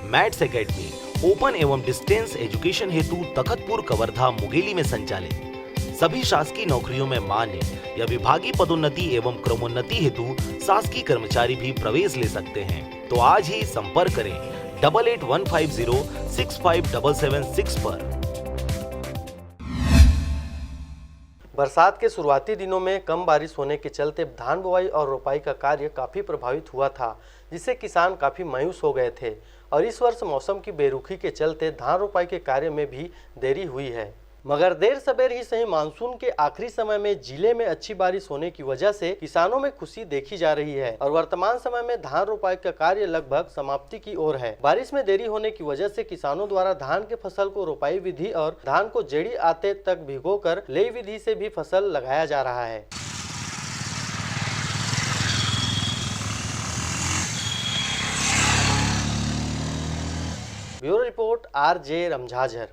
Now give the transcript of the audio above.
Maths academy open एवं distance education हेतु तखतपुर कवर्धा मुंगेली में संचालित। सभी शासकीय नौकरियों में मान्य या विभागीय पदोन्नति एवं क्रमोन्नति हेतु शासकीय कर्मचारी भी प्रवेश ले सकते हैं। तो आज ही संपर्क करें 8815065776 पर। बरसात के शुरुआती दिनों में कम बारिश होने के चलते धान बुआई और रोपाई का कार्य काफ़ी प्रभावित हुआ था, जिससे किसान काफ़ी मायूस हो गए थे। और इस वर्ष मौसम की बेरुखी के चलते धान रोपाई के कार्य में भी देरी हुई है। मगर देर सवेर ही सही मानसून के आखिरी समय में जिले में अच्छी बारिश होने की वजह से किसानों में खुशी देखी जा रही है और वर्तमान समय में धान रोपाई का कार्य लगभग समाप्ति की ओर है। बारिश में देरी होने की वजह से किसानों द्वारा धान के फसल को रोपाई विधि और धान को जेड़ी आते तक भिगोकर लेई विधि से भी फसल लगाया जा रहा है। Bureau report RJ रमझाझर।